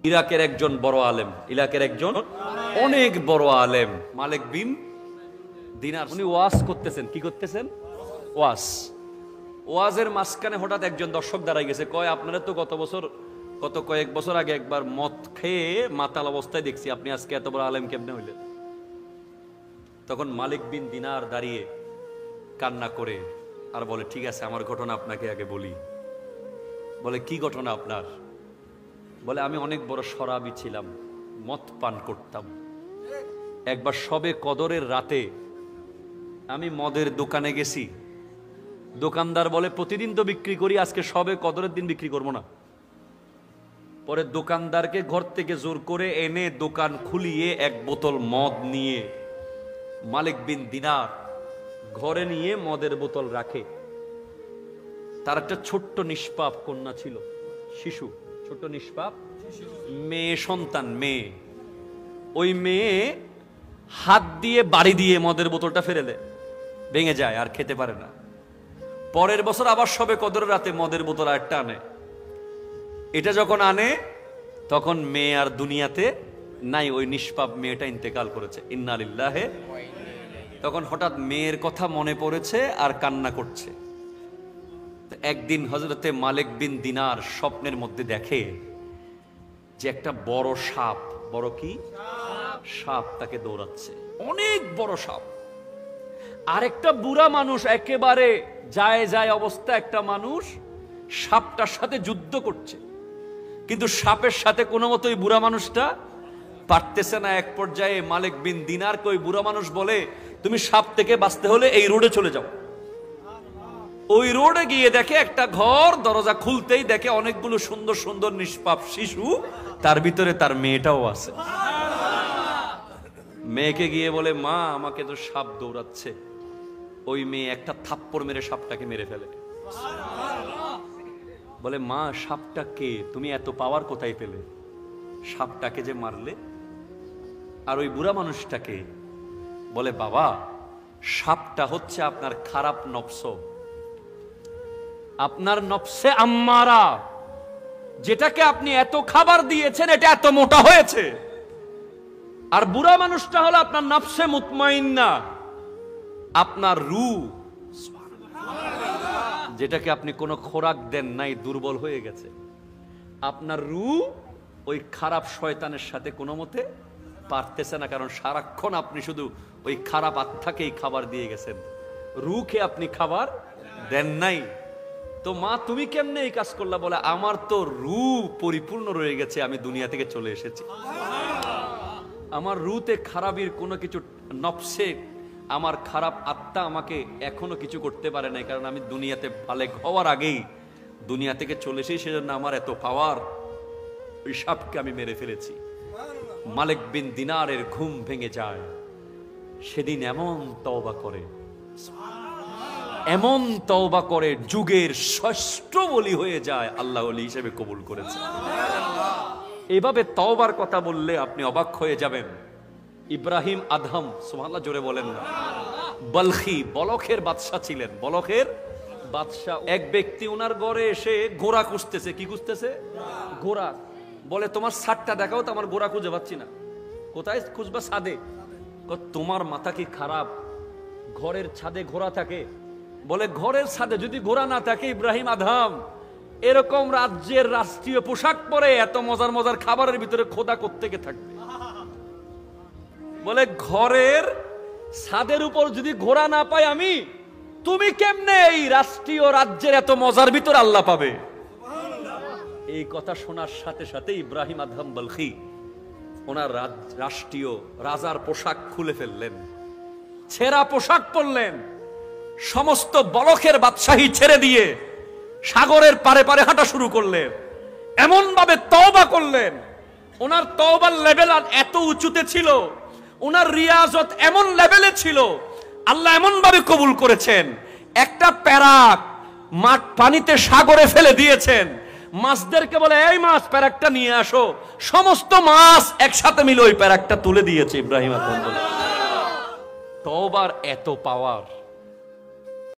ইরাকের একজন বড় আলেম, ইরাকের একজন অনেক বড় আলেম মালিক বিন দিনার, উনি ওয়াজ করতেছেন। কি করতেছেন? ওয়াজের মাঝখানে হঠাৎ একজন দর্শক দাঁড়ায় গেছে, কয় আপনারা তো গত কয়েক বছর আগে একবার মদ খেয়ে মাতাল অবস্থায় দেখছি, আপনি আজকে এত বড় আলেম কেমনে হইলেন? তখন মালিক বিন দিনার দাঁড়িয়ে কান্না করে আর বলে, ঠিক আছে আমার ঘটনা আপনাকে আগে বলি। বলে, কি ঘটনা আপনার? বলে, আমি অনেক বড় শরাবী ছিলাম, মদ পান করতাম। একবার শবে কদরের রাতে আমি মদের দোকানে গেছি। দোকানদার বলে, প্রতিদিন তো বিক্রি করি, আজকে শবে কদরের দিন বিক্রি করবো না। পরে দোকানদারকে ঘর থেকে জোর করে এনে দোকান খুলিয়ে এক বোতল মদ নিয়ে মালিক বিন দিনার ঘরে নিয়ে মদের বোতল রাখে। তার একটা ছোট্ট নিষ্পাপ কন্যা ছিল, শিশু, ছোট্ট নিষ্পাপ মেয়ে সন্তান, মেয়ে। ওই মেয়ে হাত দিয়ে বাড়ি দিয়ে মদের বোতলটা ফেলে দেয়, ভেঙে যায়, আর খেতে পারে না। পরের বছর আবার শবে কদরের রাতে মদের বোতল আরেকটা আনে। এটা যখন আনে তখন মেয়ে আর দুনিয়াতে নাই, ওই নিষ্পাপ মেয়েটা ইন্তেকাল করেছে, ইন্না লিল্লাহি। তখন হঠাৎ মেয়ের কথা মনে পড়েছে আর কান্না করছে। একদিন হযরতে মালিক বিন দিনার স্বপ্নের মধ্যে দেখে যে একটা বড় সাপ, বড় কি সাপ তাকে দৌড়াচ্ছে, অনেক বড় সাপ। আর একটা বুড়া মানুষ, একেবারে যায় অবস্থা একটা মানুষ সাপটার সাথে যুদ্ধ করছে, কিন্তু সাপের সাথে কোনো মতো ওই বুড়া মানুষটা পারতেছে না। এক পর্যায়ে মালিক বিন দিনারকে ওই বুড়া মানুষ বলে, তুমি সাপ থেকে বাঁচতে হলে এই রোডে চলে যাও। ওই রোডে গিয়ে দেখে একটা ঘর, দরজা খুলতেই দেখে অনেকগুলো সুন্দর সুন্দর নিষ্পাপ শিশু, তার ভিতরে তার মেয়েটাও আছে। মেয়েকে গিয়ে বলে, মা আমাকে তো সাপ দৌড়াচ্ছে। ওই মেয়ে একটা থাপ্পড় মেরে সাপটাকে মেরে ফেলে। বলে, মা সাপটা কে? তুমি এত পাওয়ার কোথায় পেলে? সাপটাকে যে মারলে। আর ওই বুড়া মানুষটাকে বলে, বাবা সাপটা হচ্ছে আপনার খারাপ নফস, আপনার নফসে আম্মারা, যেটাকে আপনি এত খাবার দিয়েছেন এটা এত মোটা হয়েছে। আর বুড়া মানুষটা হলো আপনার নফসে মুতমাইন্না, আপনার রূহ, যেটাকে আপনি কোনো খোরাক দেন নাই, দুর্বল হয়ে গেছে। আপনার রূহ ওই খারাপ শয়তানের সাথে কোনো মতে পারতেছে না, কারণ সারাক্ষণ আপনি শুধু ওই খারাপ আত্মাকেই খাবার দিয়ে গেছেন, রূহকে আপনি খাবার দেন নাই। তো মা তুমি কেমনে এই কাজ করলা? বলে, আমার তো রূহ পরিপূর্ণ রয়ে গেছে, আমি দুনিয়া থেকে চলে এসেছি। আমার রূহতে খারাপের কোনো কিছু, নফসে আমার খারাপ আত্মা আমাকে এখনো কিছু করতে পারে নাই, কারণ আমি দুনিয়াতে বালেগ হওয়ার আগেই দুনিয়া থেকে চলে এসেছি, সেজন্য আমার এত পাওয়ার। ওই সাপকে আমি মেরে ফেলেছি। মালিক বিন দিনারের ঘুম ভেঙে যায়। সেদিন এমন তওবা করে যুগের শ্রেষ্ঠ ওলি হয়ে যায়, আল্লাহ ওলি হিসেবে কবুল করেছে। এভাবে তওবার কথা বললে আপনি অবাক হয়ে যাবেন। ইব্রাহিম আদহাম, সুবহানাল্লাহ জোরে বলেন না, বলখি, বলখের বাদশা ছিলেন, বলখের বাদশা। এক ব্যক্তি ওনার ঘরে এসে ঘোড়া খুঁজতেছে। কি খুঁজতেছে? ঘোড়া। বলে, তোমার ছাদটা দেখাও তো, আমার ঘোড়া খুঁজে পাচ্ছি না। কোথায় খুঁজবা? ছাদে। তোমার মাথা কি খারাপ? ঘরের ছাদে ঘোড়া থাকে? বলে, ঘরের ছাদে যদি ঘোড়া না থাকে ইব্রাহিম আদহাম, এরকম রাজ্যের রাষ্ট্রীয় পোশাক পরে এত মজার মজার খাবারের ভিতরে খোদা কোত্থেকে থাকবে? বলে, ঘরের ছাদের উপর যদি ঘোড়া না পাই আমি, তুমি কেমনে এই রাষ্ট্রীয় রাজ্যের এত মজার ভিতরে আল্লাহ পাবে? এই কথা শোনার সাথে সাথে ইব্রাহিম আদহাম বলখি ওনার রাষ্ট্রীয় রাজার পোশাক খুলে ফেললেন, ছেঁড়া পোশাক পরলেন, সমস্ত বলখের বাদশাহী ছেড়ে দিয়ে সাগরের পারে পারে হাঁটা শুরু করলেন। এমন ভাবে তওবা করলেন, ওনার তওবার লেভেল এত উঁচুতে ছিল, ওনার রিয়াজত এমন লেভেলে ছিল, আল্লাহ এমন ভাবে কবুল করেছেন। একটা প্যারাক মাঠ পানিতে সাগরে ফেলে দিয়েছেন, মাছদেরকে বলে, এই মাছ প্যারাকটা নিয়ে আসো। সমস্ত মাছ একসাথে মিলে ওই প্যারাকটা তুলে দিয়েছে ইব্রাহিম আদহাম। তওবার এত পাওয়ার।